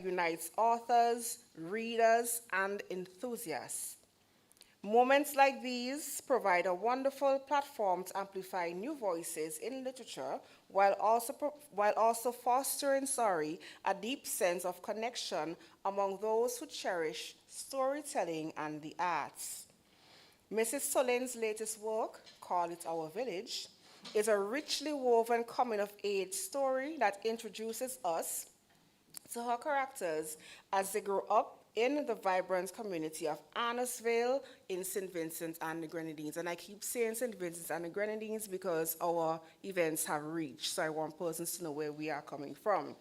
unites authors, readers, and enthusiasts. Moments like these provide a wonderful platform to amplify new voices in literature while also fostering, a deep sense of connection among those who cherish storytelling and the arts. Mrs. Solin's latest work, Call It Our Village, is a richly woven coming of age story that introduces us to her characters as they grow up in the vibrant community of Annisville in St. Vincent and the Grenadines. And I keep saying St. Vincent and the Grenadines because our events have reached, so I want persons to know where we are coming from.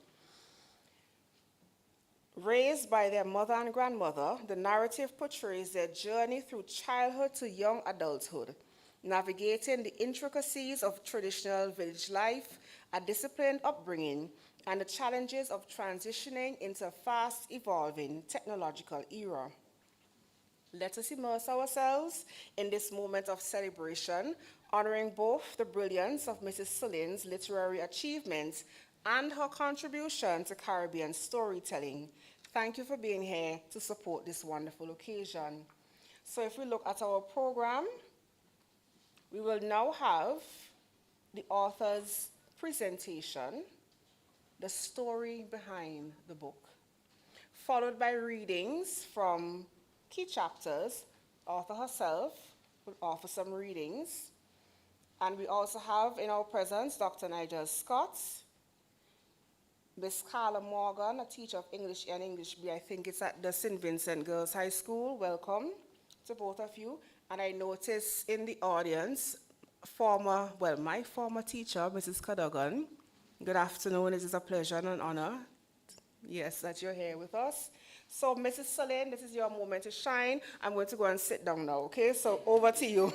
Raised by their mother and grandmother, the narrative portrays their journey through childhood to young adulthood, navigating the intricacies of traditional village life, a disciplined upbringing, and the challenges of transitioning into a fast-evolving technological era. Let us immerse ourselves in this moment of celebration, honoring both the brilliance of Mrs. Solin's literary achievements and her contribution to Caribbean storytelling. Thank you for being here to support this wonderful occasion. So if we look at our program, we will now have the author's presentation, the story behind the book, followed by readings from key chapters. Author herself will offer some readings. And we also have in our presence Dr. Nigel Scott, Miss Carla Morgan, a teacher of English A and English B. I think it's at the St. Vincent Girls High School. Welcome to both of you. And I notice in the audience, my former teacher, Mrs. Cadogan. Good afternoon. It is a pleasure and an honor, yes, that you're here with us. So, Mrs. Solin, this is your moment to shine. I'm going to go and sit down now, okay? So, over to you.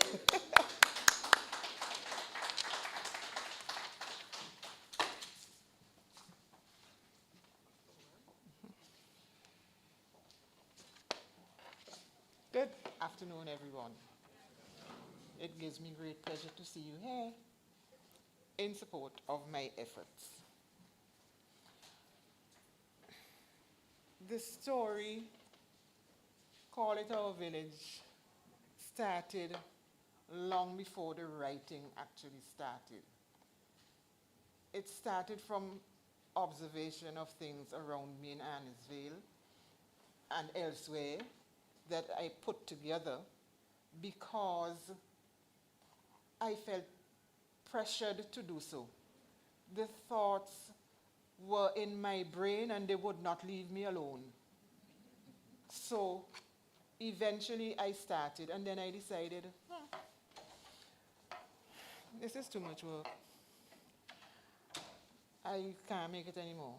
Good afternoon, everyone. It gives me great pleasure to see you here in support of my efforts. The story, Call It Our Village, started long before the writing actually started. It started from observation of things around me in Annisville and elsewhere that I put together because I felt pressured to do so. The thoughts were in my brain and they would not leave me alone. So eventually I started, and then I decided, this is too much work. I can't make it anymore.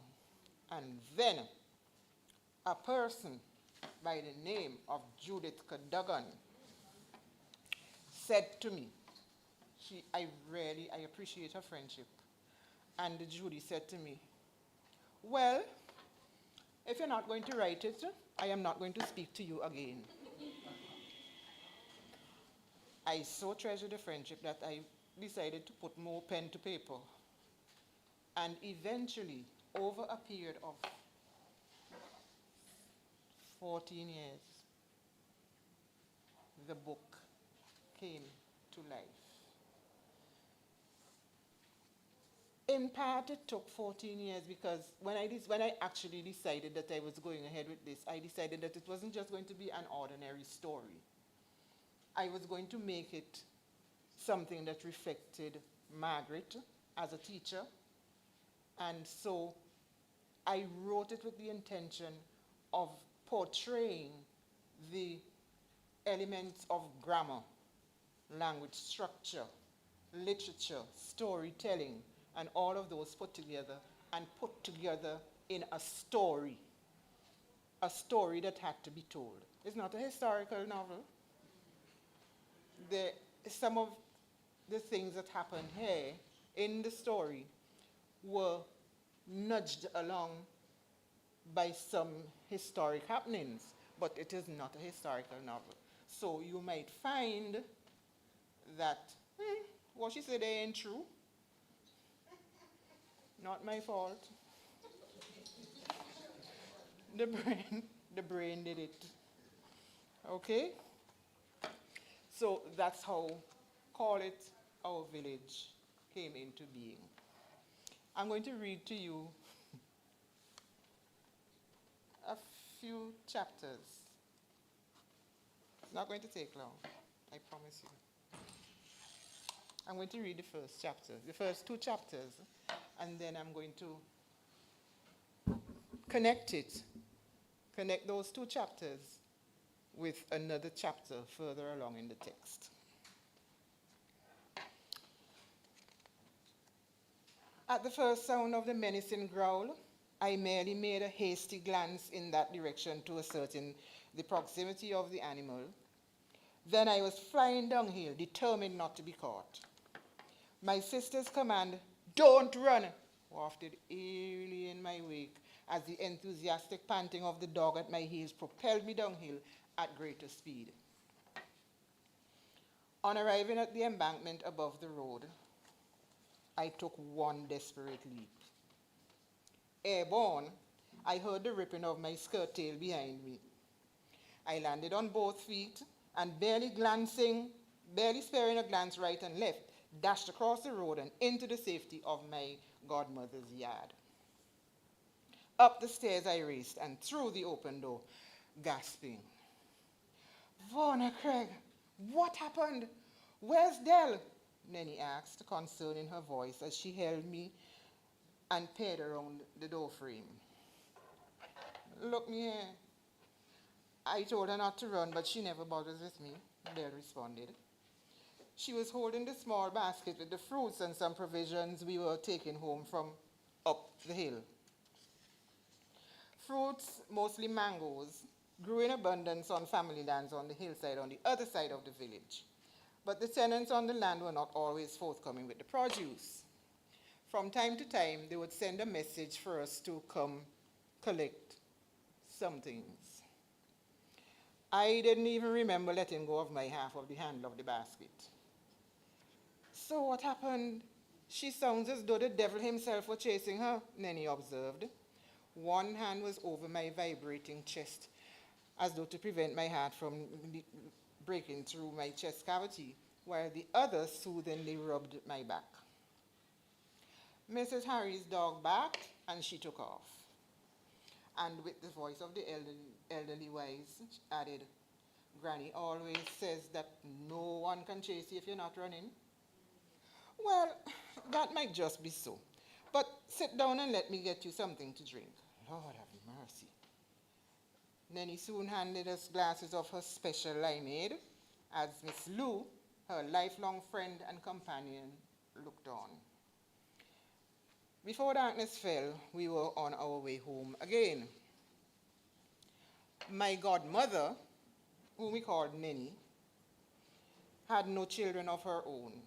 And then a person by the name of Judith Cadogan said to me, I appreciate her friendship. And Judy said to me, well, if you're not going to write it, I am not going to speak to you again. I so treasure the friendship that I decided to put more pen to paper. And eventually, over a period of 14 years, the book came to life. In part, it took 14 years because when I actually decided that I was going ahead with this, I decided that it wasn't just going to be an ordinary story. I was going to make it something that reflected Margaret as a teacher. And so I wrote it with the intention of portraying the elements of grammar, language structure, literature, storytelling, and all of those put together in a story that had to be told. It's not a historical novel. Some of the things that happened here in the story were nudged along by some historic happenings, but it is not a historical novel. So you might find that what she said ain't true. Not my fault. The brain did it. Okay? So that's how, call it, our village came into being. I'm going to read to you a few chapters. It's not going to take long, I promise you. I'm going to read the first chapter, the first two chapters, and then I'm going to connect those two chapters with another chapter further along in the text. At the first sound of the menacing growl, I merely made a hasty glance in that direction to ascertain the proximity of the animal. Then I was flying downhill, determined not to be caught. My sister's command, "Don't run," wafted eerily in my wake as the enthusiastic panting of the dog at my heels propelled me downhill at greater speed. On arriving at the embankment above the road, I took one desperate leap. Airborne, I heard the ripping of my skirt tail behind me. I landed on both feet and barely sparing a glance right and left, dashed across the road and into the safety of my godmother's yard. Up the stairs I raced and through the open door, gasping. "Varner Craig, what happened? Where's Dell?" Nenny asked, concern in her voice as she held me and peered around the door frame. "Look me here." I told her not to run, but she never bothers with me, Dell responded. She was holding the small basket with the fruits and some provisions we were taking home from up the hill. Fruits, mostly mangoes, grew in abundance on family lands on the hillside on the other side of the village. But the tenants on the land were not always forthcoming with the produce. From time to time, they would send a message for us to come collect some things. I didn't even remember letting go of my half of the handle of the basket. "So what happened? She sounds as though the devil himself were chasing her," Nenny observed. One hand was over my vibrating chest, as though to prevent my heart from breaking through my chest cavity, while the other soothingly rubbed my back. Mrs. Harry's dog barked, and she took off. And with the voice of the elderly wise, she added, "Granny always says that no one can chase you if you're not running." Well, that might just be so. But sit down and let me get you something to drink. Lord have mercy. Nenny soon handed us glasses of her special limeade, as Miss Lou, her lifelong friend and companion, looked on. Before darkness fell, we were on our way home again. My godmother, whom we called Nenny, had no children of her own,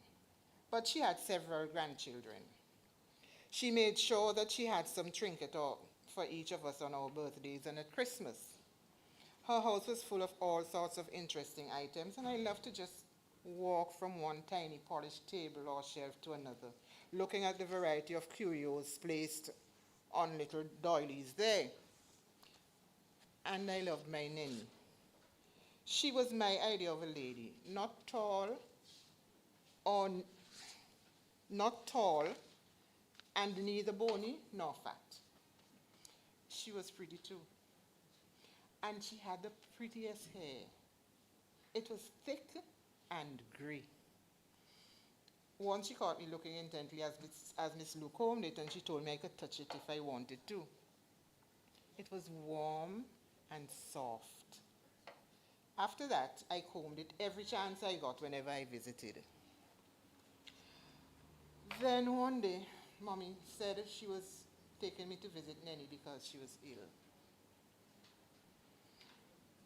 but she had several grandchildren. She made sure that she had some trinket for each of us on our birthdays and at Christmas. Her house was full of all sorts of interesting items, and I loved to just walk from one tiny polished table or shelf to another, looking at the variety of curios placed on little doilies there. And I loved my Nenny. She was my idea of a lady, not tall, and neither bony nor fat. She was pretty too. And she had the prettiest hair. It was thick and grey. Once she caught me looking intently as Miss Lou combed it, and she told me I could touch it if I wanted to. It was warm and soft. After that, I combed it every chance I got whenever I visited. Then one day, Mommy said she was taking me to visit Nenny because she was ill.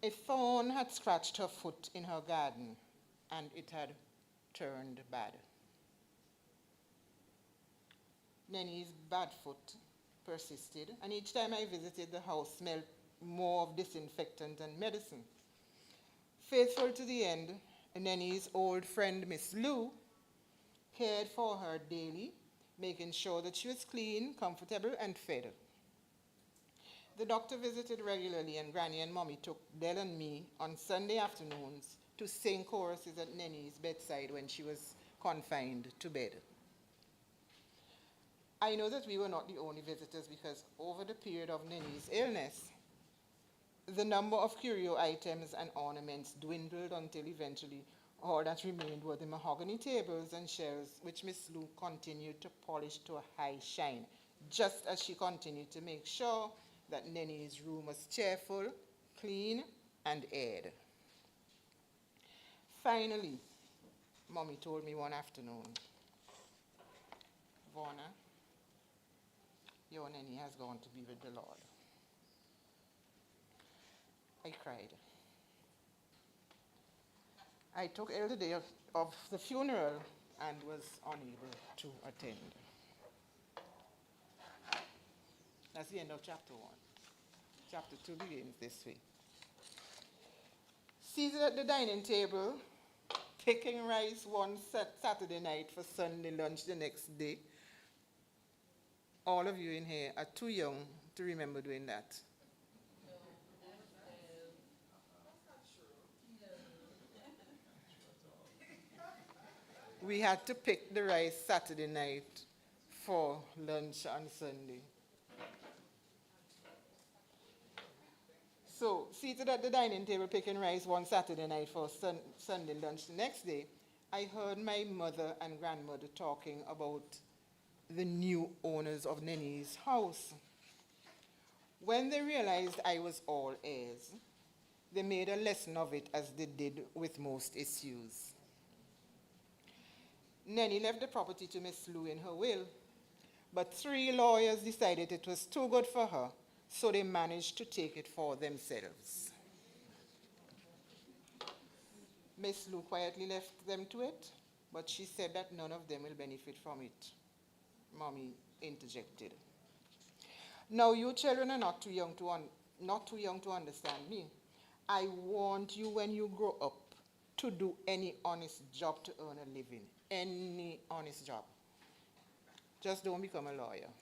A thorn had scratched her foot in her garden, and it had turned bad. Nenny's bad foot persisted, and each time I visited, the house smelled more of disinfectant and medicine. Faithful to the end, Nenny's old friend, Miss Lou, cared for her daily, making sure that she was clean, comfortable, and fed. The doctor visited regularly, and Granny and Mommy took Dell and me on Sunday afternoons to sing choruses at Nenny's bedside when she was confined to bed. I know that we were not the only visitors, because over the period of Nenny's illness, the number of curio items and ornaments dwindled until eventually all that remained were the mahogany tables and shelves, which Miss Lou continued to polish to a high shine, just as she continued to make sure that Nenny's room was cheerful, clean, and aired. Finally, Mommy told me one afternoon, "Vorna, your Nenny has gone to be with the Lord." I cried. I took ill the day of the funeral and was unable to attend. That's the end of chapter 1. Chapter 2 begins this way. Seated at the dining table, picking rice one Saturday night for Sunday lunch the next day. All of you in here are too young to remember doing that. We had to pick the rice Saturday night for lunch on Sunday. So, seated at the dining table picking rice one Saturday night for Sunday lunch the next day, I heard my mother and grandmother talking about the new owners of Nenny's house. When they realized I was all ears, they made a lesson of it, as they did with most issues. Nenny left the property to Miss Lou in her will, but 3 lawyers decided it was too good for her, so they managed to take it for themselves. Miss Lou quietly left them to it, but she said that none of them will benefit from it. Mommy interjected. "Now, you children are not too young to understand me. I want you, when you grow up, to do any honest job to earn a living. Any honest job. Just don't become a lawyer.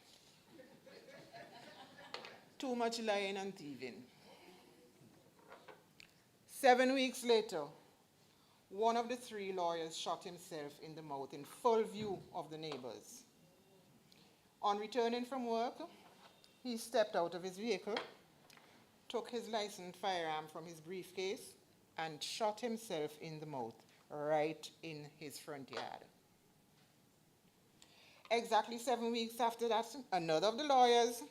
Too much lying and thieving." 7 weeks later, one of the 3 lawyers shot himself in the mouth in full view of the neighbors. On returning from work, he stepped out of his vehicle, took his licensed firearm from his briefcase, and shot himself in the mouth right in his front yard. Exactly 7 weeks after that, another of the lawyers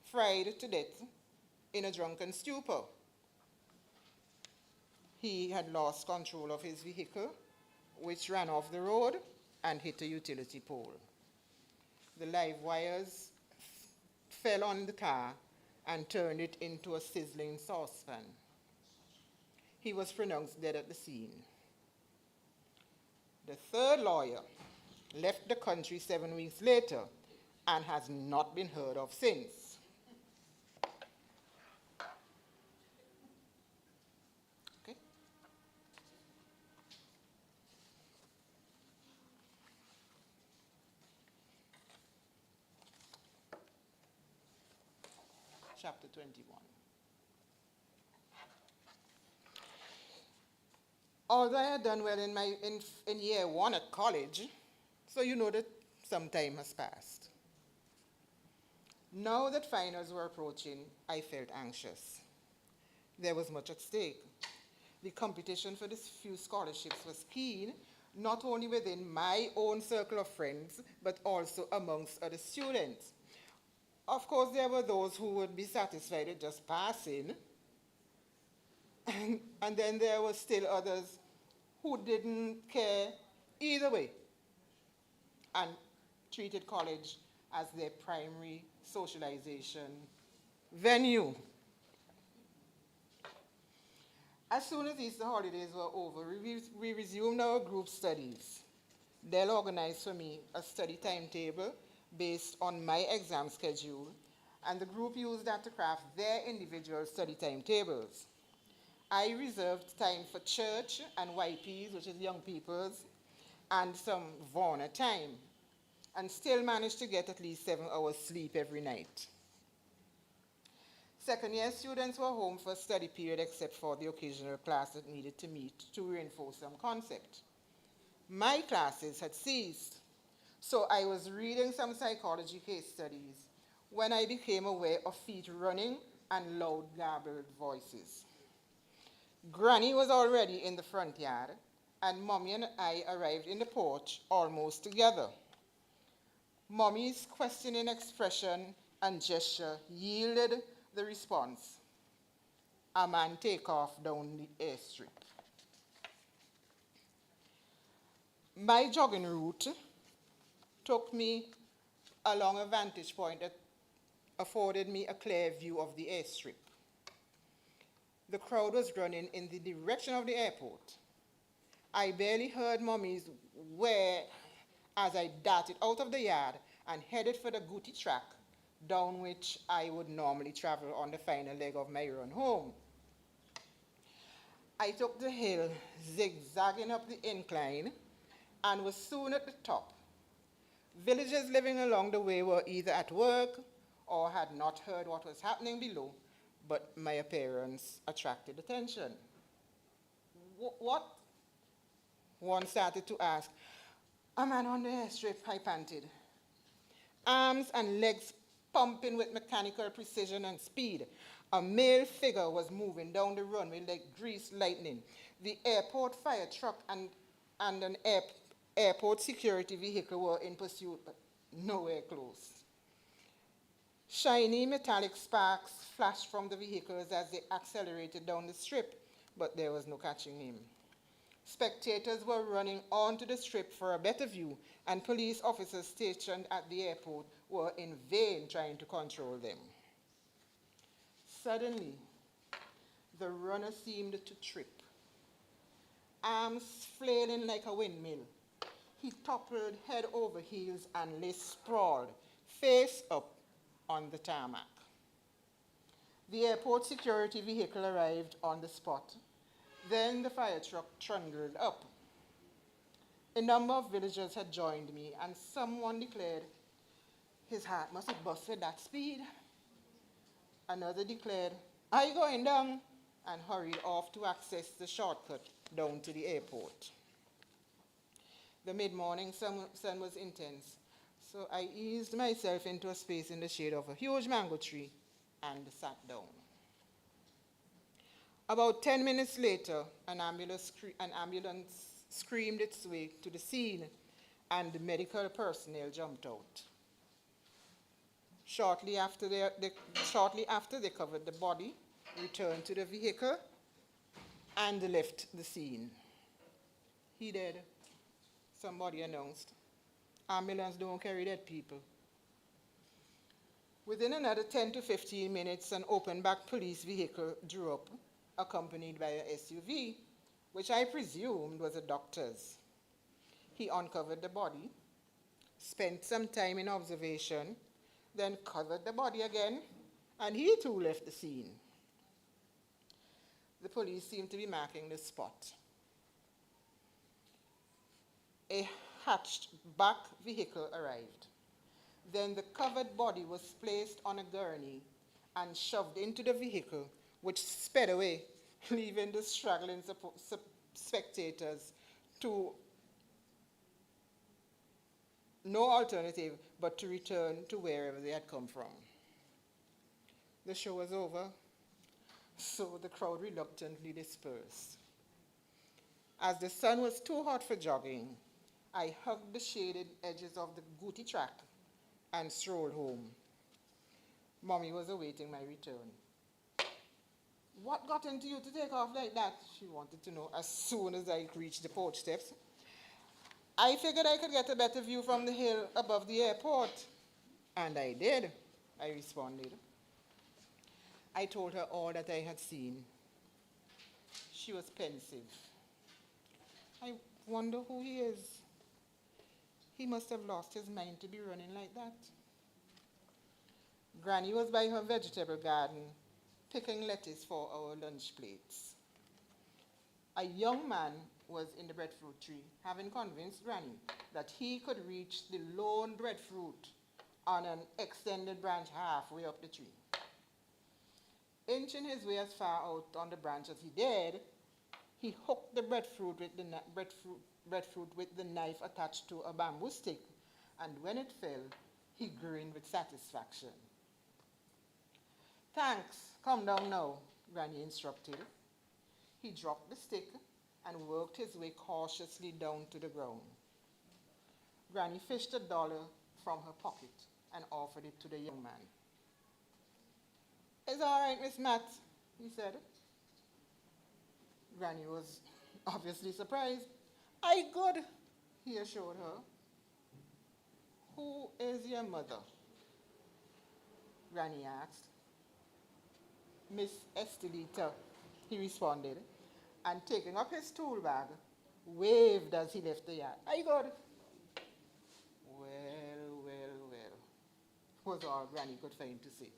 fried to death in a drunken stupor. He had lost control of his vehicle, which ran off the road and hit a utility pole. The live wires fell on the car and turned it into a sizzling saucepan. He was pronounced dead at the scene. The 3rd lawyer left the country 7 weeks later and has not been heard of since. Okay? Chapter 21. Although I had done well in year 1 at college, so you know that some time has passed. Now that finals were approaching, I felt anxious. There was much at stake. The competition for these few scholarships was keen, not only within my own circle of friends, but also amongst other students. Of course, there were those who would be satisfied with just passing, and then there were still others who didn't care either way and treated college as their primary socialization venue. As soon as Easter holidays were over, we resumed our group studies. Dell organized for me a study timetable based on my exam schedule, and the group used that to craft their individual study timetables. I reserved time for church and YPs, which is young people's, and some Vorna time, and still managed to get at least 7 hours sleep every night. Second-year students were home for study period except for the occasional class that needed to meet to reinforce some concept. My classes had ceased, so I was reading some psychology case studies when I became aware of feet running and loud garbled voices. Granny was already in the front yard, and Mommy and I arrived in the porch almost together. Mommy's questioning expression and gesture yielded the response, "A man take off down the airstrip." My jogging route took me along a vantage point that afforded me a clear view of the airstrip. The crowd was running in the direction of the airport. I barely heard Mommy's where as I darted out of the yard and headed for the Goody track, down which I would normally travel on the final leg of my run home. I took the hill, zigzagging up the incline, and was soon at the top. Villagers living along the way were either at work or had not heard what was happening below, but my appearance attracted attention. What? One started to ask. "A man on the airstrip," I panted. Arms and legs pumping with mechanical precision and speed, a male figure was moving down the runway like greased lightning. The airport fire truck and an airport security vehicle were in pursuit, but nowhere close. Shiny metallic sparks flashed from the vehicles as they accelerated down the strip, but there was no catching him. Spectators were running onto the strip for a better view, and police officers stationed at the airport were in vain trying to control them. Suddenly, the runner seemed to trip. Arms flailing like a windmill, he toppled head over heels and lay sprawled, face up on the tarmac. The airport security vehicle arrived on the spot. Then the fire truck trundled up. A number of villagers had joined me, and someone declared, "His heart must have busted at that speed." Another declared, "I going down," and hurried off to access the shortcut down to the airport. The mid-morning sun was intense, so I eased myself into a space in the shade of a huge mango tree and sat down. About 10 minutes later, an ambulance screamed its way to the scene, and the medical personnel jumped out. Shortly after they covered the body, returned to the vehicle, and left the scene. "He dead," somebody announced. "Ambulance don't carry dead people." Within another 10 to 15 minutes, an open-back police vehicle drew up, accompanied by a SUV, which I presumed was a doctor's. He uncovered the body, spent some time in observation, then covered the body again, and he too left the scene. The police seemed to be marking the spot. A hatchback vehicle arrived. Then the covered body was placed on a gurney and shoved into the vehicle, which sped away, leaving the struggling spectators to no alternative but to return to wherever they had come from. The show was over, so the crowd reluctantly dispersed. As the sun was too hot for jogging, I hugged the shaded edges of the Goody track and strolled home. Mommy was awaiting my return. "What got into you to take off like that?" she wanted to know as soon as I reached the porch steps. "I figured I could get a better view from the hill above the airport." "And I did," I responded. I told her all that I had seen. She was pensive. "I wonder who he is. He must have lost his mind to be running like that." Granny was by her vegetable garden, picking lettuce for our lunch plates. A young man was in the breadfruit tree, having convinced Granny that he could reach the lone breadfruit on an extended branch halfway up the tree. inching his way as far out on the branch as he dared, he hooked the breadfruit with the knife attached to a bamboo stick, and when it fell, he grinned with satisfaction. Thanks, come down now, Granny instructed. He dropped the stick and worked his way cautiously down to the ground. Granny fished $1 from her pocket and offered it to the young man. It's all right, Miss Matt, he said. Granny was obviously surprised. "Aye, good," he assured her. "Who is your mother?" Granny asked. "Miss Estelita," he responded, and taking up his tool bag, waved as he left the yard. "Aye, good." Well, was all Granny could find to say.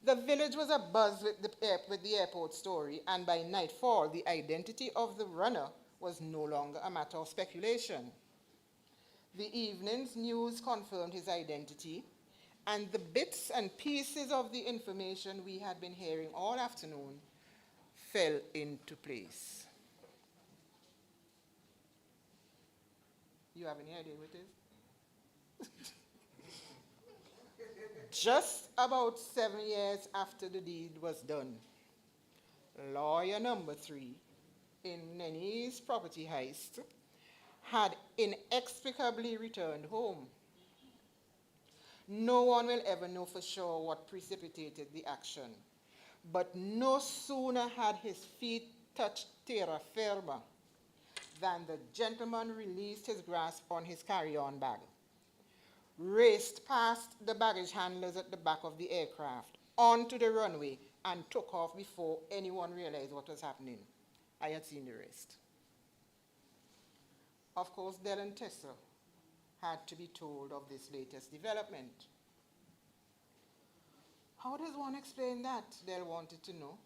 The village was abuzz with the airport story, and by nightfall, the identity of the runner was no longer a matter of speculation. The evening's news confirmed his identity, and the bits and pieces of the information we had been hearing all afternoon fell into place. You have any idea what it is? Just about 7 years after the deed was done, lawyer number 3 in Nenny's property heist had inexplicably returned home. No one will ever know for sure what precipitated the action, but no sooner had his feet touched terra firma than the gentleman released his grasp on his carry-on bag, raced past the baggage handlers at the back of the aircraft, onto the runway, and took off before anyone realized what was happening. I had seen the rest. Of course, Del and Tessa had to be told of this latest development. How does one explain that? Del wanted to know.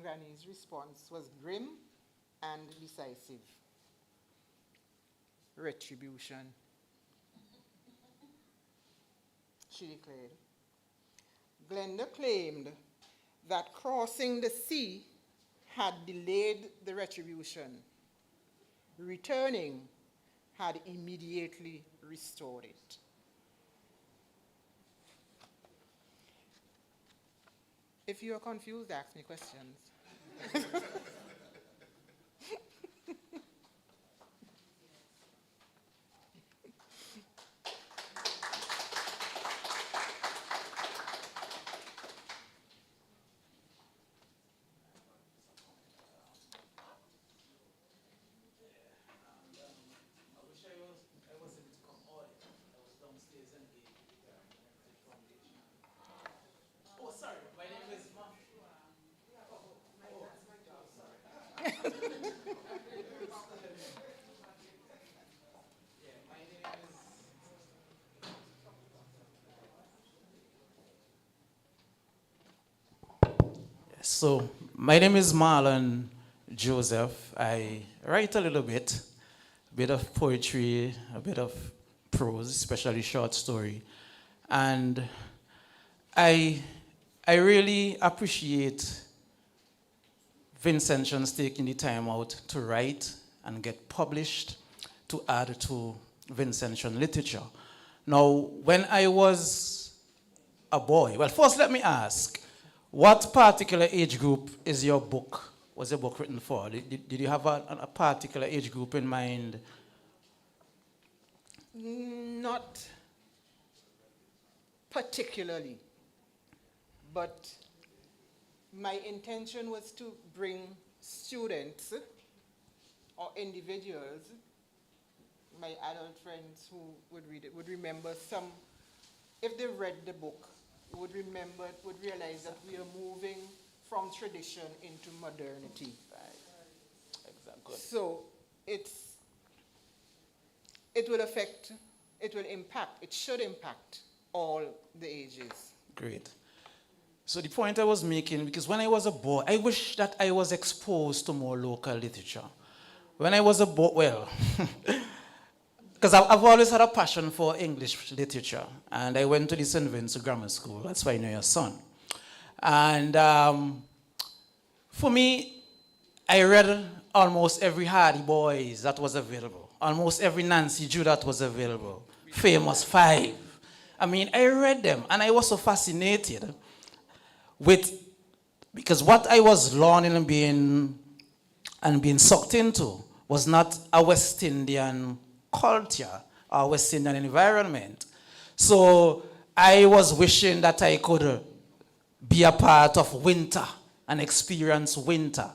Granny's response was grim and decisive. Retribution, she declared. Glenda claimed that crossing the sea had delayed the retribution. Returning had immediately restored it. If you are confused, ask me questions. So, my name is Marlon Joseph. I write a bit of poetry, a bit of prose, especially short story. And I really appreciate Vincent Shon's taking the time out to write and get published to add to Vincent Shon literature. Now, when I was a boy, well, first let me ask, what particular age group was your book written for? Did you have a particular age group in mind? Not particularly, but my intention was to bring students or individuals, my adult friends who would read it, would remember some, if they read the book, would realize that we are moving from tradition into modernity. Right. Exactly. So it should impact all the ages. Great. So the point I was making, because when I was a boy, I wish that I was exposed to more local literature. When I was a boy, well, because I've always had a passion for English literature, and I went to the St. Vincent Grammar School. That's why I know your son. And for me, I read almost every Hardy Boys that was available. Almost every Nancy Drew that was available. Famous Five. I mean, I read them and I was so fascinated with, because what I was learning and being sucked into was not a West Indian culture or West Indian environment. So I was wishing that I could be a part of winter and experience winter.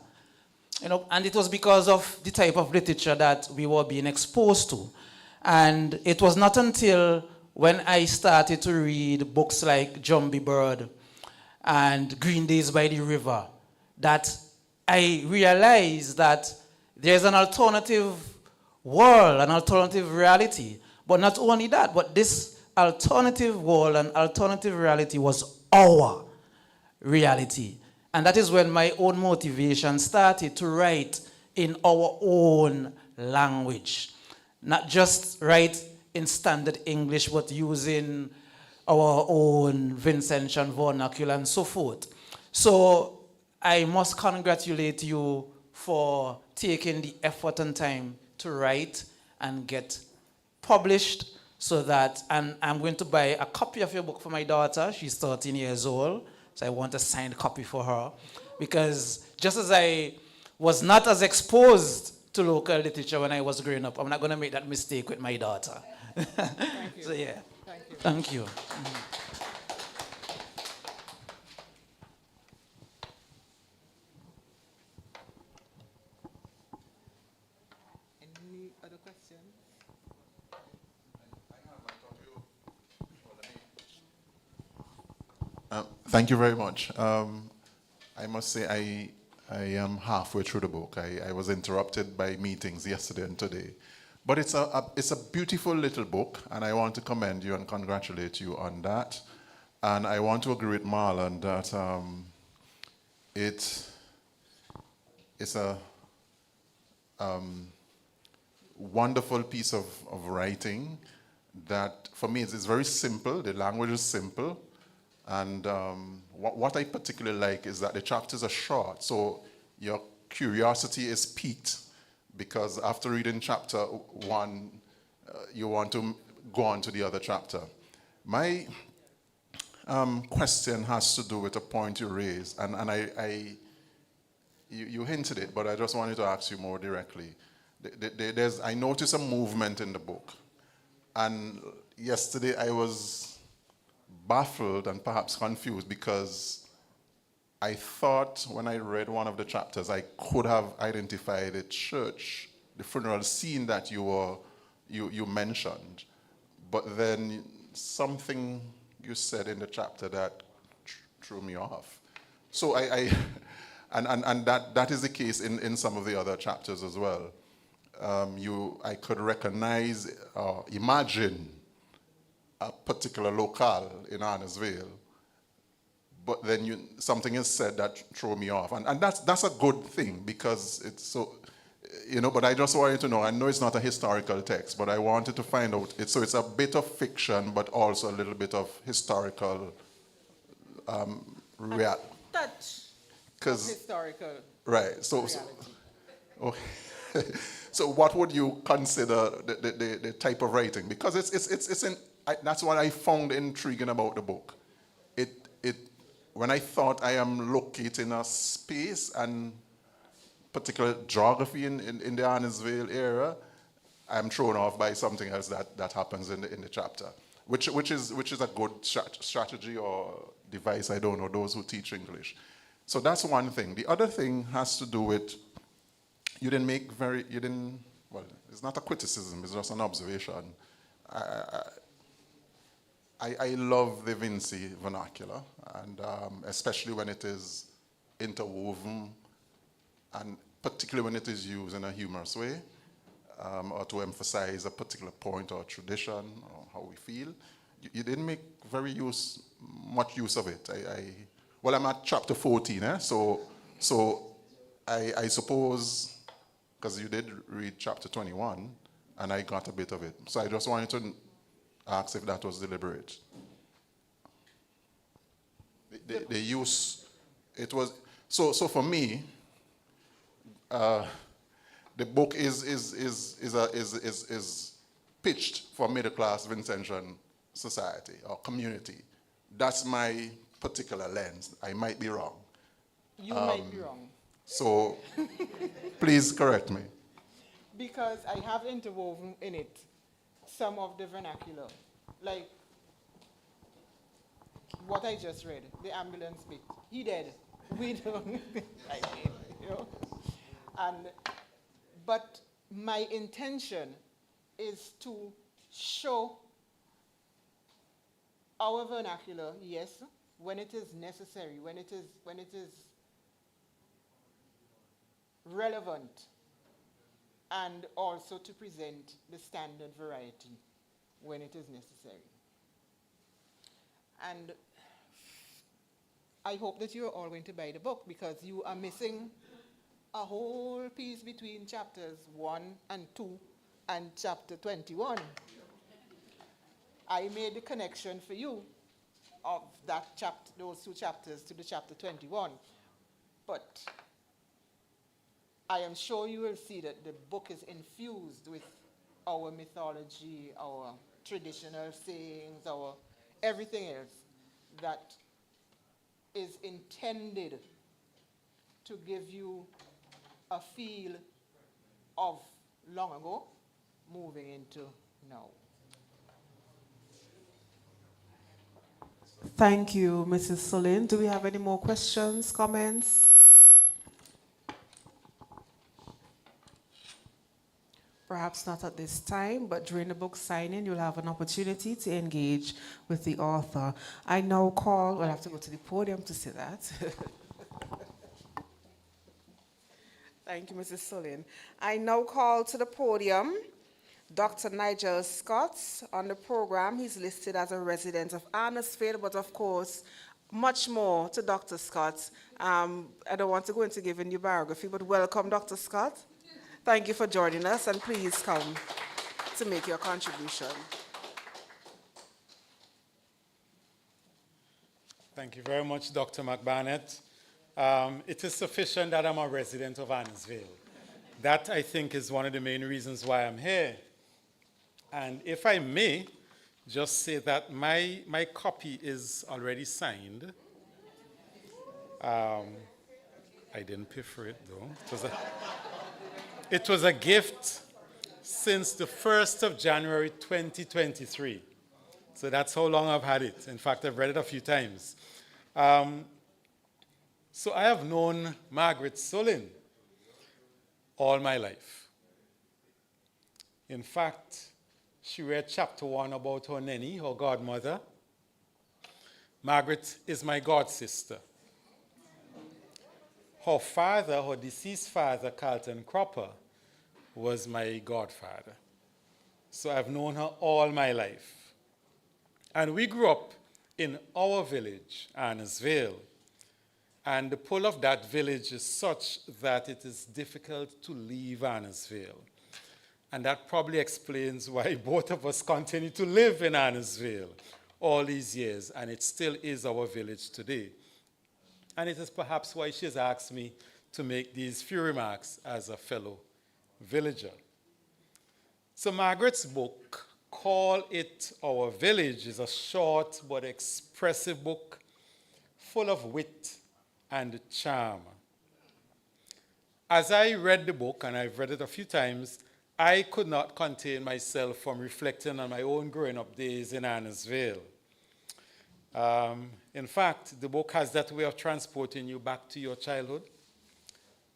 You know, and it was because of the type of literature that we were being exposed to. And it was not until when I started to read books like Jumbie Bird and Green Days by the River that I realized that there's an alternative world, an alternative reality. But not only that, but this alternative world and alternative reality was our reality. And that is when my own motivation started to write in our own language. Not just write in standard English, but using our own Vincentian vernacular and so forth. So I must congratulate you for taking the effort and time to write and get published, so that, and I'm going to buy a copy of your book for my daughter. She's 13 years old, so I want a signed copy for her. Because just as I was not as exposed to local literature when I was growing up, I'm not going to make that mistake with my daughter. Thank you. So yeah, Thank you. thank you. Any other questions? Thank you very much. I must say I am halfway through the book. I was interrupted by meetings yesterday and today. But it's a beautiful little book, and I want to commend you and congratulate you on that. And I want to agree with Marlon that it's a wonderful piece of writing that, for me, it's very simple. The language is simple. And what I particularly like is that the chapters are short, so your curiosity is piqued, because after reading chapter 1, you want to go on to the other chapter. My question has to do with a point you raised, and you hinted it, but I just wanted to ask you more directly. I noticed a movement in the book, and yesterday I was baffled and perhaps confused, because I thought when I read one of the chapters I could have identified the church, the funeral scene that you mentioned, but then something you said in the chapter that threw me off. So and that is the case in some of the other chapters as well. I could recognize, imagine a particular locale in Arnesville, but then something is said that threw me off. And that's a good thing, because it's so, but I just wanted to know, I know it's not a historical text, but I wanted to find out, so it's a bit of fiction, but also a little bit of historical reality. Touch of historical Right, so reality. okay. So what would you consider the type of writing? Because that's what I found intriguing about the book. When I thought I am locating a space and particular geography in the Arnesville area, I'm thrown off by something else that happens in the chapter, which is a good strategy or device. I don't know, those who teach English. So that's one thing. The other thing has to do with, well, it's not a criticism, it's just an observation. I love the Vinci vernacular, and especially when it is interwoven, and particularly when it is used in a humorous way, or to emphasize a particular point or tradition or how we feel. You didn't make much use of it. Well, I'm at chapter 14, so I suppose, because you did read chapter 21, and I got a bit of it. So I just wanted to ask if that was deliberate. The use, it was, so for me, the book is pitched for middle class Vincentian society or community. That's my particular lens. I might be wrong. You might be wrong. So please correct me. Because I have interwoven in it some of the vernacular. Like what I just read, the ambulance bit. He dead. We don't. I mean, you know. But my intention is to show our vernacular, yes, when it is necessary, when it is relevant, and also to present the standard variety when it is necessary. And I hope that you're all going to buy the book, because you are missing a whole piece between chapters 1 and 2 and chapter 21. I made the connection for you of that chapter, those 2 chapters to the chapter 21. But I am sure you will see that the book is infused with our mythology, our traditional sayings, our everything else that is intended to give you a feel of long ago moving into now. Thank you, Mrs. Solin. Do we have any more questions, comments? Perhaps not at this time, but during the book signing, you'll have an opportunity to engage with the author. I now call, well, I have to go to the podium to say that. Thank you, Mrs. Solin. I now call to the podium Dr. Nigel Scott. On the program, he's listed as a resident of Arnesville, but of course, much more to Dr. Scott. I don't want to go into giving you biography, but welcome, Dr. Scott. Thank you for joining us, and please come to make your contribution. Thank you very much, Dr. McBarnett. It is sufficient that I'm a resident of Arnesville. That, I think, is one of the main reasons why I'm here. And if I may, just say that my copy is already signed. I didn't pay for it, though. It was a gift since the 1st of January 2023. So that's how long I've had it. In fact, I've read it a few times. So I have known Margaret Solin all my life. In fact, she read chapter 1 about her nanny, her godmother. Margaret is my god sister. Her father, her deceased father, Carlton Cropper, was my godfather. So I've known her all my life. And we grew up in our village, Arnesville. And the pull of that village is such that it is difficult to leave Arnesville. And that probably explains why both of us continue to live in Arnesville all these years, and it still is our village today. And it is perhaps why she has asked me to make these few remarks as a fellow villager. So Margaret's book, Call It Our Village, is a short but expressive book full of wit and charm. As I read the book, and I've read it a few times, I could not contain myself from reflecting on my own growing up days in Arnesville. In fact, the book has that way of transporting you back to your childhood.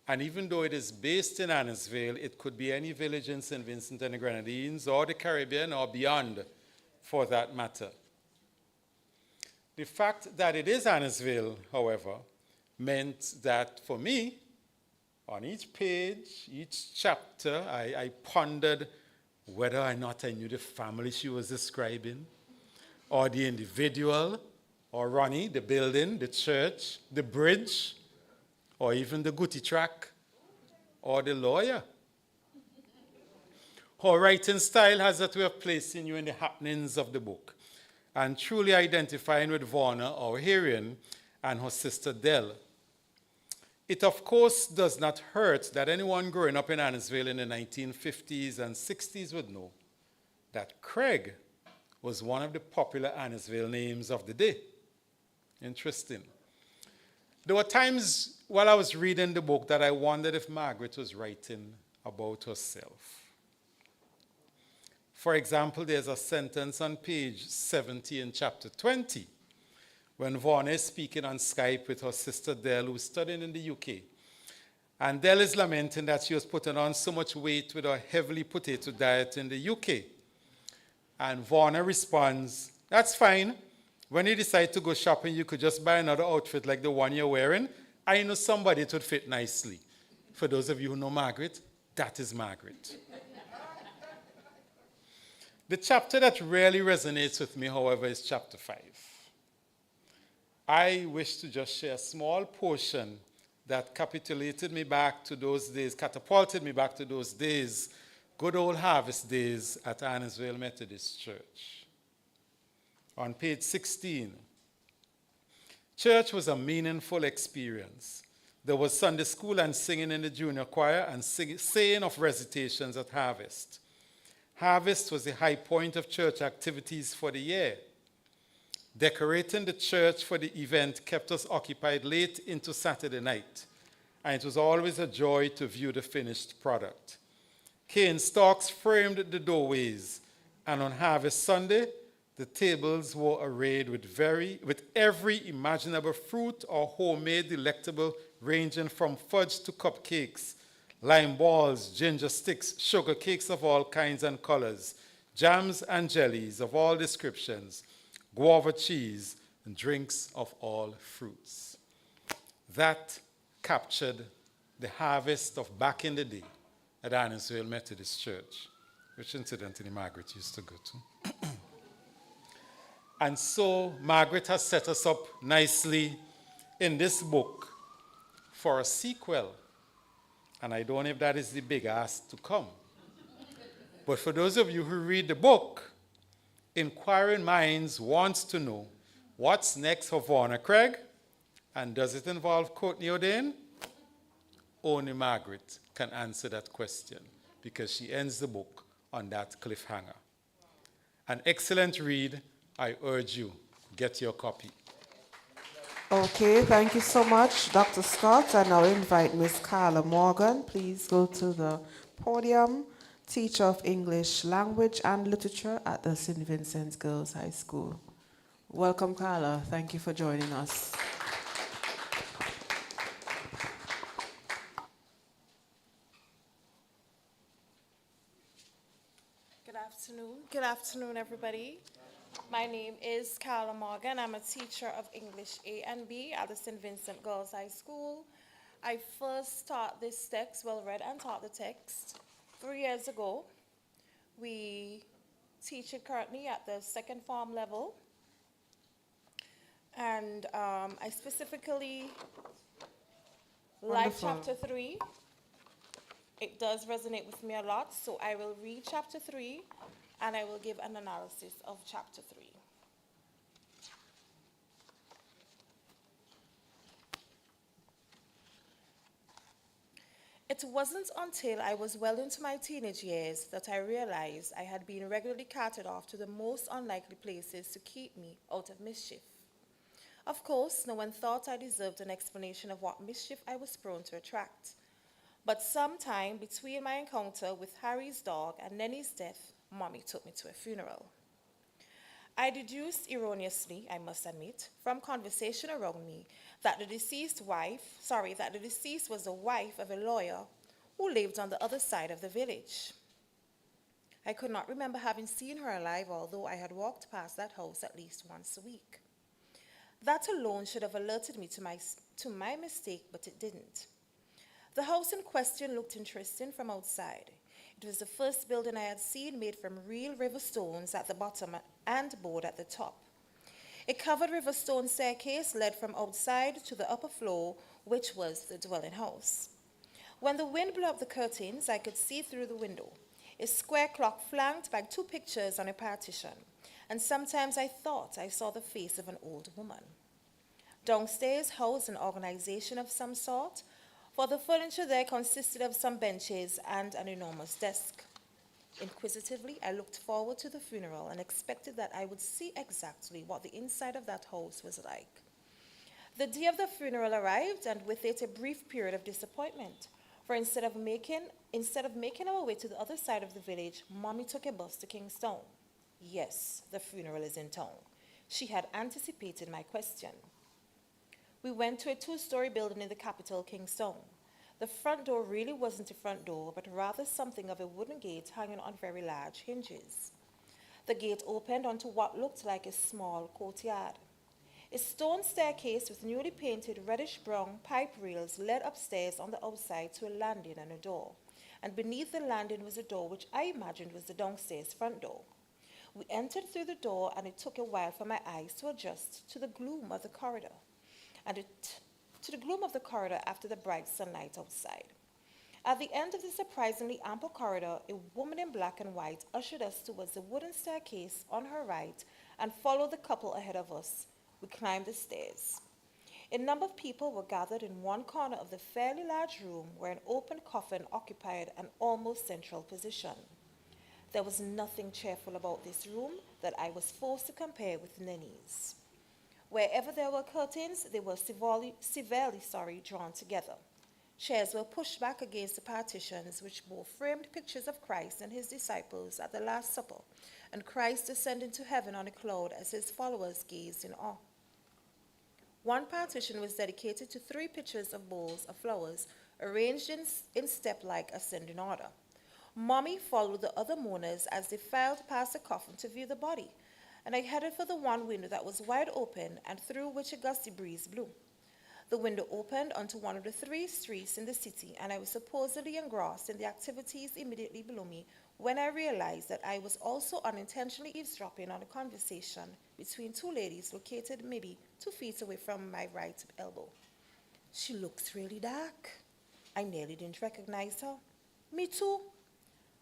And even though it is based in Arnesville, it could be any village in St. Vincent and the Grenadines or the Caribbean or beyond, for that matter. The fact that it is Arnesville, however, meant that for me, on each page, each chapter, I pondered whether or not I knew the family she was describing, or the individual, or Ronnie, the building, the church, the bridge, or even the Gucci track, or the lawyer. Her writing style has that way of placing you in the happenings of the book and truly identifying with Varner, our heroine, and her sister Dell. It, of course, does not hurt that anyone growing up in Annisville in the 1950s and 60s would know that Craig was one of the popular Annisville names of the day. Interesting. There were times while I was reading the book that I wondered if Margaret was writing about herself. For example, there's a sentence on page 70 in chapter 20 when Vaughan is speaking on Skype with her sister Dell, who's studying in the UK. And Dell is lamenting that she was putting on so much weight with her heavily potato diet in the UK. And Vaughan responds, "That's fine. When you decide to go shopping, you could just buy another outfit like the one you're wearing. I know somebody it would fit nicely." For those of you who know Margaret, that is Margaret. The chapter that really resonates with me, however, is chapter 5. I wish to just share a small portion that catapulted me back to those days, good old harvest days at Annisville Methodist Church. On page 16, church was a meaningful experience. There was Sunday school and singing in the junior choir and saying of recitations at harvest. Harvest was the high point of church activities for the year. Decorating the church for the event kept us occupied late into Saturday night, and it was always a joy to view the finished product. Cane stalks framed the doorways, and on Harvest Sunday, the tables were arrayed with every imaginable fruit or homemade delectable ranging from fudge to cupcakes, lime balls, ginger sticks, sugar cakes of all kinds and colors, jams and jellies of all descriptions, guava cheese, and drinks of all fruits. That captured the harvest of back in the day at Annisville Methodist Church, which incidentally Margaret used to go to. And so Margaret has set us up nicely in this book for a sequel. And I don't know if that is the big ask to come. But for those of you who read the book, inquiring minds wants to know what's next for Vaughan Craig, and does it involve Courtney O'Dane? Only Margaret can answer that question because she ends the book on that cliffhanger. An excellent read. I urge you, get your copy. Okay, thank you so much, Dr. Scott. I now invite Ms. Carla Morgan. Please go to the podium. Teacher of English Language and Literature at the St. Vincent's Girls High School. Welcome, Carla. Thank you for joining us. Good afternoon. Good afternoon, everybody. My name is Carla Morgan. I'm a teacher of English A and B at the St. Vincent Girls High School. I first taught this text, read and taught the text 3 years ago. We teach it currently at the second form level. And I specifically like chapter 3. It does resonate with me a lot, so I will read chapter 3 and I will give an analysis of chapter 3. It wasn't until I was well into my teenage years that I realized I had been regularly carted off to the most unlikely places to keep me out of mischief. Of course, no one thought I deserved an explanation of what mischief I was prone to attract. But sometime between my encounter with Harry's dog and Nenny's death, Mommy took me to a funeral. I deduced erroneously, I must admit, from conversation around me that the deceased was the wife of a lawyer who lived on the other side of the village. I could not remember having seen her alive, although I had walked past that house at least once a week. That alone should have alerted me to my mistake, but it didn't. The house in question looked interesting from outside. It was the first building I had seen made from real river stones at the bottom and board at the top. A covered river stone staircase led from outside to the upper floor, which was the dwelling house. When the wind blew up the curtains, I could see through the window. A square clock flanked by 2 pictures on a partition, and sometimes I thought I saw the face of an old woman. Downstairs housed an organization of some sort, for the furniture there consisted of some benches and an enormous desk. Inquisitively, I looked forward to the funeral and expected that I would see exactly what the inside of that house was like. The day of the funeral arrived, and with it a brief period of disappointment. For instead of making our way to the other side of the village, Mommy took a bus to Kingstown. Yes, the funeral is in town. She had anticipated my question. We went to a two-story building in the capital, Kingstown. The front door really wasn't a front door, but rather something of a wooden gate hanging on very large hinges. The gate opened onto what looked like a small courtyard. A stone staircase with newly painted reddish-brown pipe rails led upstairs on the outside to a landing and a door, and beneath the landing was a door which I imagined was the downstairs front door. We entered through the door, and it took a while for my eyes to adjust to the gloom of the corridor, after the bright sunlight outside. At the end of the surprisingly ample corridor, a woman in black and white ushered us towards the wooden staircase on her right and followed the couple ahead of us. We climbed the stairs. A number of people were gathered in one corner of the fairly large room where an open coffin occupied an almost central position. There was nothing cheerful about this room that I was forced to compare with Nenny's. Wherever there were curtains, they were severely drawn together. Chairs were pushed back against the partitions, which bore framed pictures of Christ and his disciples at the Last Supper, and Christ ascending to heaven on a cloud as his followers gazed in awe. One partition was dedicated to 3 pictures of bowls of flowers, arranged in step-like ascending order. Mommy followed the other mourners as they filed past the coffin to view the body, and I headed for the one window that was wide open and through which a gusty breeze blew. The window opened onto one of the 3 streets in the city, and I was supposedly engrossed in the activities immediately below me when I realized that I was also unintentionally eavesdropping on a conversation between 2 ladies located maybe 2 feet away from my right elbow. She looks really dark. I nearly didn't recognize her. Me too.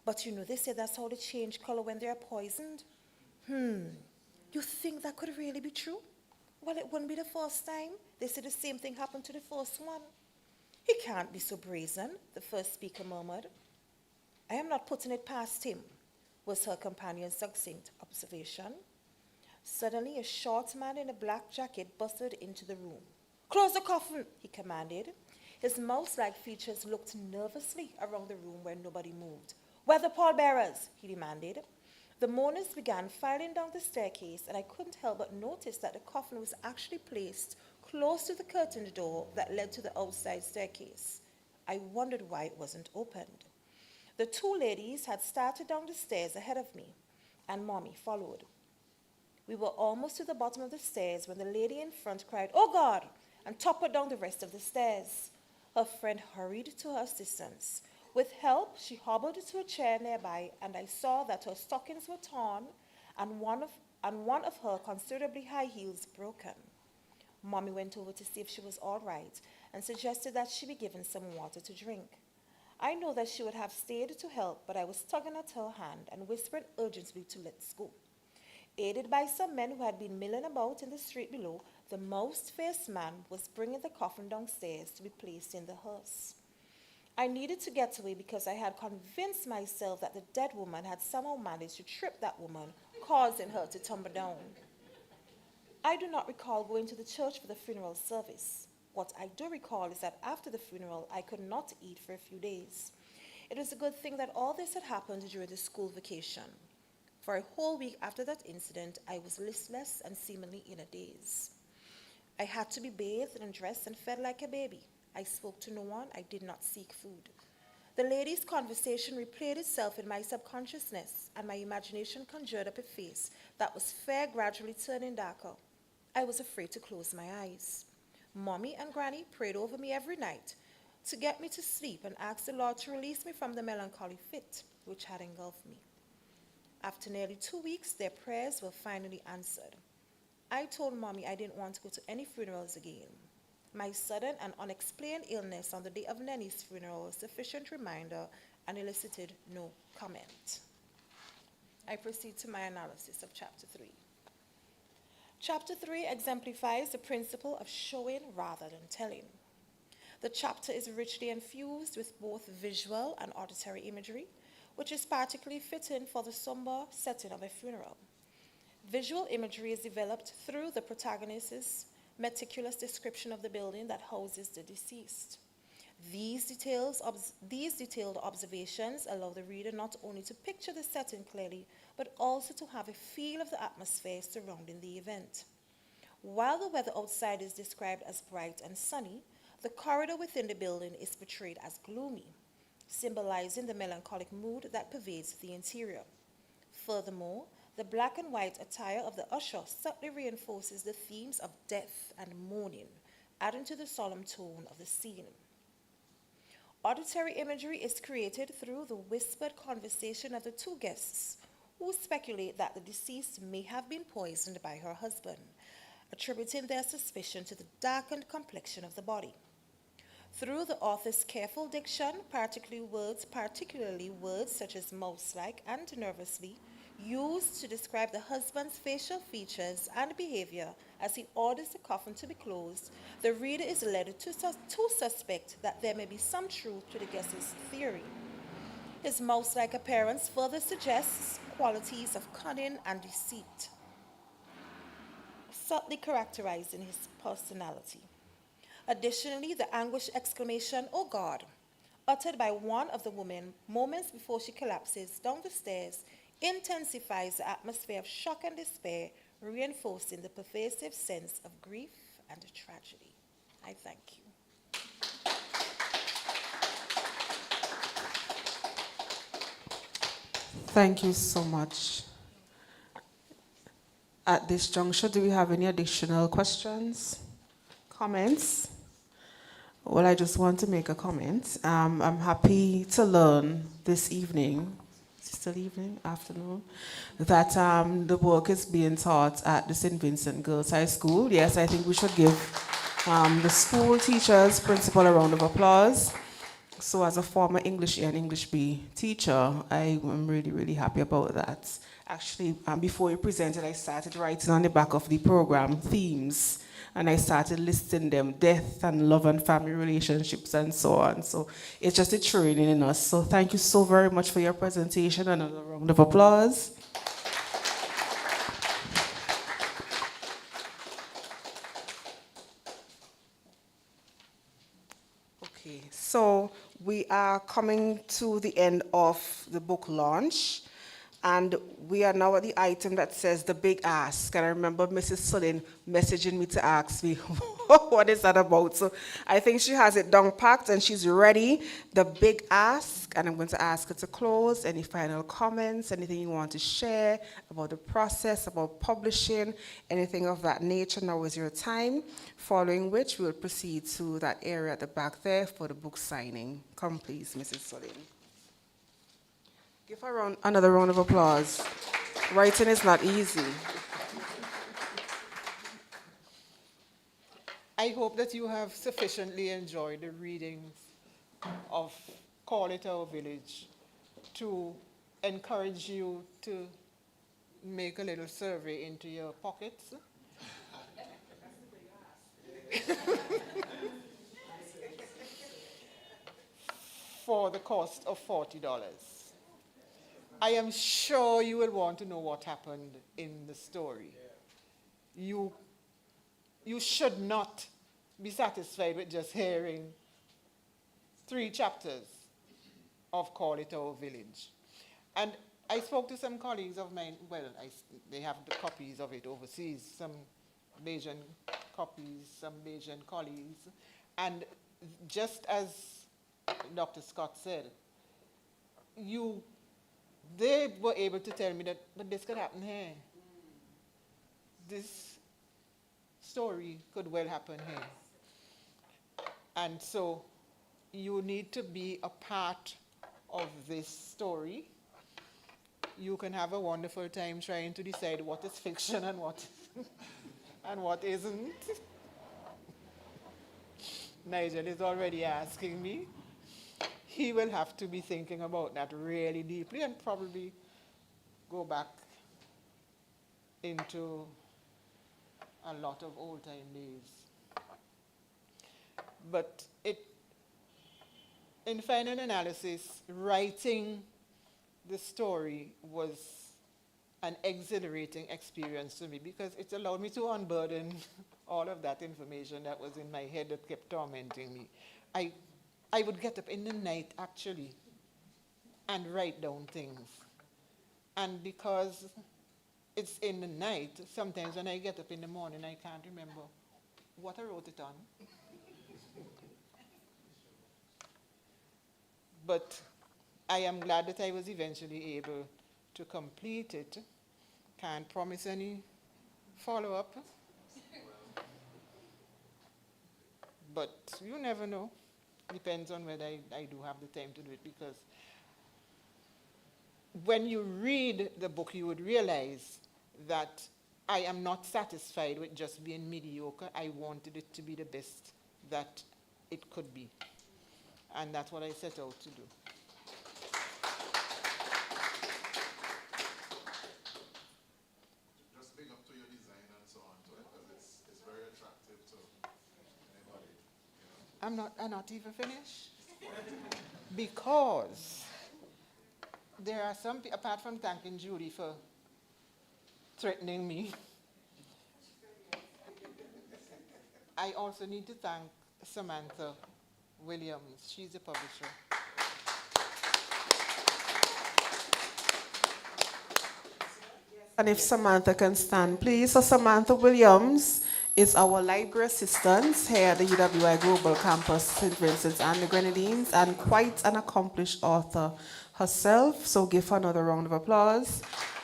But you know, they say that's how they change color when they're poisoned. You think that could really be true? Well, it wouldn't be the first time. They said the same thing happened to the first one. He can't be so brazen, the first speaker murmured. I am not putting it past him, was her companion's succinct observation. Suddenly, a short man in a black jacket bustled into the room. Close the coffin, he commanded. His mouse-like features looked nervously around the room where nobody moved. Where are the pallbearers? He demanded. The mourners began filing down the staircase, and I couldn't help but notice that the coffin was actually placed close to the curtained door that led to the outside staircase. I wondered why it wasn't opened. The 2 ladies had started down the stairs ahead of me, and Mommy followed. We were almost to the bottom of the stairs when the lady in front cried, "Oh God!" and toppled down the rest of the stairs. Her friend hurried to her assistance. With help, she hobbled to a chair nearby, and I saw that her stockings were torn and one of her considerably high heels broken. Mommy went over to see if she was all right and suggested that she be given some water to drink. I know that she would have stayed to help, but I was tugging at her hand and whispering urgently to let's go. Aided by some men who had been milling about in the street below, the mouse-faced man was bringing the coffin downstairs to be placed in the hearse. I needed to get away because I had convinced myself that the dead woman had somehow managed to trip that woman, causing her to tumble down. I do not recall going to the church for the funeral service. What I do recall is that after the funeral, I could not eat for a few days. It was a good thing that all this had happened during the school vacation. For a whole week after that incident, I was listless and seemingly in a daze. I had to be bathed and dressed and fed like a baby. I spoke to no one. I did not seek food. The lady's conversation replayed itself in my subconsciousness, and my imagination conjured up a face that was fair gradually turning darker. I was afraid to close my eyes. Mommy and Granny prayed over me every night to get me to sleep and asked the Lord to release me from the melancholy fit which had engulfed me. After nearly 2 weeks, their prayers were finally answered. I told Mommy I didn't want to go to any funerals again. My sudden and unexplained illness on the day of Nenny's funeral was sufficient reminder and elicited no comment. I proceed to my analysis of chapter 3. Chapter 3 exemplifies the principle of showing rather than telling. The chapter is richly infused with both visual and auditory imagery, which is particularly fitting for the somber setting of a funeral. Visual imagery is developed through the protagonist's meticulous description of the building that houses the deceased. These detailed observations allow the reader not only to picture the setting clearly, but also to have a feel of the atmosphere surrounding the event. While the weather outside is described as bright and sunny, the corridor within the building is portrayed as gloomy, symbolizing the melancholic mood that pervades the interior. Furthermore, the black and white attire of the usher subtly reinforces the themes of death and mourning, adding to the solemn tone of the scene. Auditory imagery is created through the whispered conversation of the two guests, who speculate that the deceased may have been poisoned by her husband, attributing their suspicion to the darkened complexion of the body. Through the author's careful diction, particularly words such as mouse-like and nervously, used to describe the husband's facial features and behavior as he orders the coffin to be closed, the reader is led to suspect that there may be some truth to the guest's theory. His mouse-like appearance further suggests qualities of cunning and deceit, subtly characterizing his personality. Additionally, the anguished exclamation, "Oh God," uttered by one of the women moments before she collapses down the stairs, intensifies the atmosphere of shock and despair, reinforcing the pervasive sense of grief and tragedy. I thank you. Thank you so much. At this juncture, do we have any additional questions, comments? Well, I just want to make a comment. I'm happy to learn this evening, is it still evening, afternoon, that the work is being taught at the St. Vincent Girls High School. Yes, I think we should give the school teachers, principal a round of applause. So as a former English A and English B teacher, I am really, really happy about that. Actually, before you presented, I started writing on the back of the program themes, and I started listing them: death and love and family relationships and so on. So it's just a training in us. So thank you so very much for your presentation. Another round of applause. Okay, so we are coming to the end of the book launch, and we are now at the item that says the big ask. And I remember Mrs. Sullen messaging me to ask me, what is that about? So I think she has it down packed and she's ready. The big ask, and I'm going to ask her to close. Any final comments, anything you want to share about the process, about publishing, anything of that nature? Now is your time, following which we will proceed to that area at the back there for the book signing. Come please, Mrs. Sullen. Give her another round of applause. Writing is not easy. I hope that you have sufficiently enjoyed the readings of Call It Our Village to encourage you to make a little survey into your pockets. For the cost of $40. I am sure you will want to know what happened in the story. You should not be satisfied with just hearing 3 chapters of Call It Our Village. And I spoke to some colleagues of mine, they have the copies of it overseas, some Belgian copies, some Belgian colleagues, and just as Dr. Scott said, they were able to tell me that, but this could happen here. This story could well happen here. And so you need to be a part of this story. You can have a wonderful time trying to decide what is fiction and what and what isn't. Nigel is already asking me. He will have to be thinking about that really deeply and probably go back into a lot of old time days. But in final analysis, writing the story was an exhilarating experience to me because it allowed me to unburden all of that information that was in my head that kept tormenting me. I would get up in the night, actually, and write down things. And because it's in the night, sometimes when I get up in the morning, I can't remember what I wrote it on. But I am glad that I was eventually able to complete it. Can't promise any follow-up. But you never know. Depends on whether I do have the time to do it, because when you read the book, you would realize that I am not satisfied with just being mediocre. I wanted it to be the best that it could be. And that's what I set out to do. Just bring up to your design and so on to it, because it's very attractive to anybody. You know? I'm not even finished. Because there are some, apart from thanking Judy for threatening me, I also need to thank Samantha Williams. She's the publisher. And if Samantha can stand, please. So Samantha Williams is our library assistant here at the UWI Global Campus, St. Vincent's and the Grenadines, and quite an accomplished author herself. So give her another round of applause.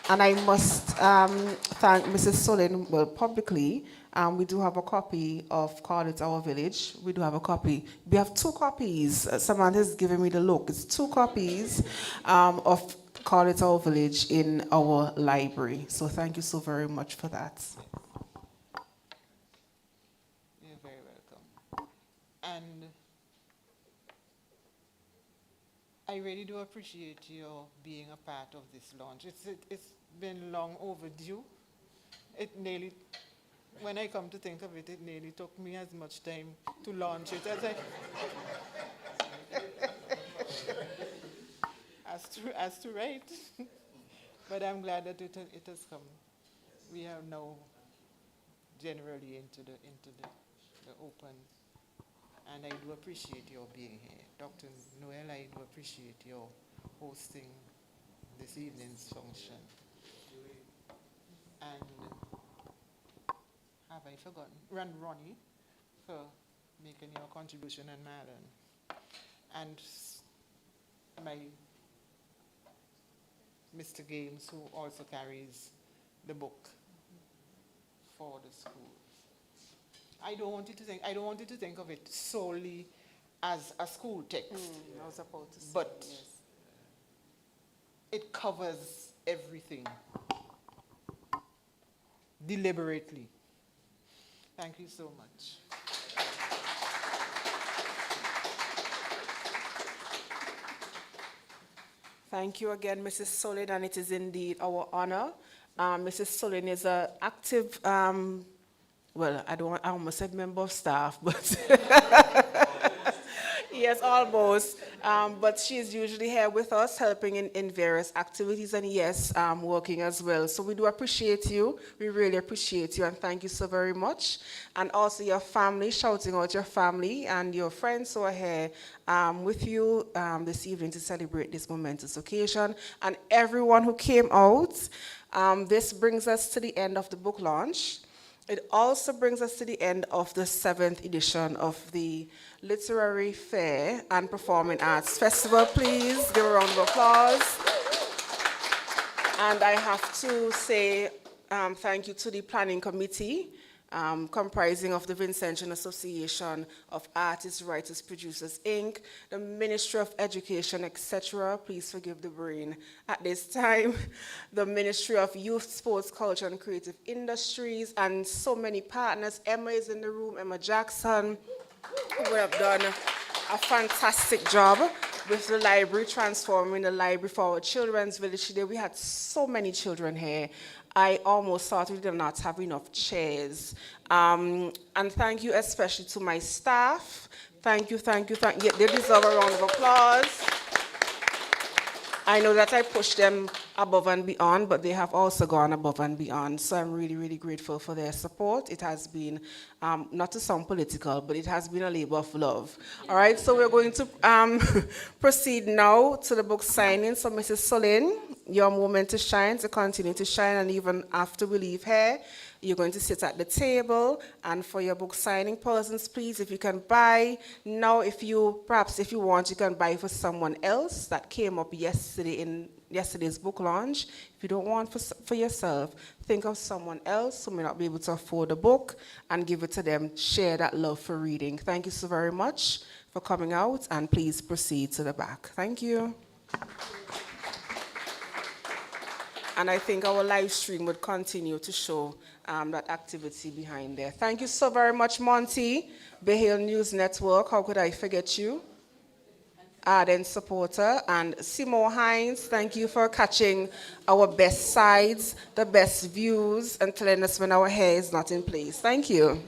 And I must thank Mrs. Solin, well, publicly. We do have a copy of Call It Our Village. We do have a copy. We have 2 copies. Samantha's giving me the look. It's 2 copies of Call It Our Village in our library. So thank you so very much for that. You're very welcome. And I really do appreciate your being a part of this launch. It's been long overdue. It nearly, when I come to think of it, it nearly took me as much time to launch it as to write. But I'm glad that it has come. We are now generally into the open. And I do appreciate your being here. Dr. Noel, I do appreciate your hosting this evening's function. And have I forgotten? Ronnie for making your contribution, and Marlon. And my Mr. Games, who also carries the book for the schools. I don't want you to think of it solely as a school text. I was about to say, but yes. It covers everything deliberately. Thank you so much. Thank you again, Mrs. Solin, and it is indeed our honor. Mrs. Solin is an active, well, I almost said member of staff, but yes, almost. But she is usually here with us, helping in various activities, and yes, working as well. So we do appreciate you. We really appreciate you, and thank you so very much. And also your family, shouting out your family and your friends who are here with you this evening to celebrate this momentous occasion. And everyone who came out, this brings us to the end of the book launch. It also brings us to the end of the 7th edition of the Literary Fair and Performing Arts Festival. Please give a round of applause. And I have to say thank you to the planning committee, comprising of the Vincentian Association of Artists, Writers, Producers, Inc., the Ministry of Education, etc. Please forgive the brain at this time. The Ministry of Youth, Sports, Culture, and Creative Industries, and so many partners. Emma is in the room, Emma Jackson, who have done a fantastic job. with the library, transforming the library for our children's village today. We had so many children here. I almost thought we did not have enough chairs. And thank you especially to my staff. Thank you. Yeah, they deserve a round of applause. I know that I pushed them above and beyond, but they have also gone above and beyond. So I'm really, really grateful for their support. It has been, not to sound political, but it has been a labor of love. All right, so we're going to proceed now to the book signing. So Mrs. Solin, your moment to shine, to continue to shine, and even after we leave here, you're going to sit at the table, and for your book signing persons, please, if you can buy now, perhaps if you want, you can buy for someone else that came up yesterday in yesterday's book launch. If you don't want for yourself, think of someone else who may not be able to afford a book and give it to them. Share that love for reading. Thank you so very much for coming out, and please proceed to the back. Thank you. And I think our live stream would continue to show that activity behind there. Thank you so very much, Monty, Bay Hill News Network. How could I forget you? Ardent supporter. And Simo Hines, thank you for catching our best sides, the best views, and telling us when our hair is not in place. Thank you.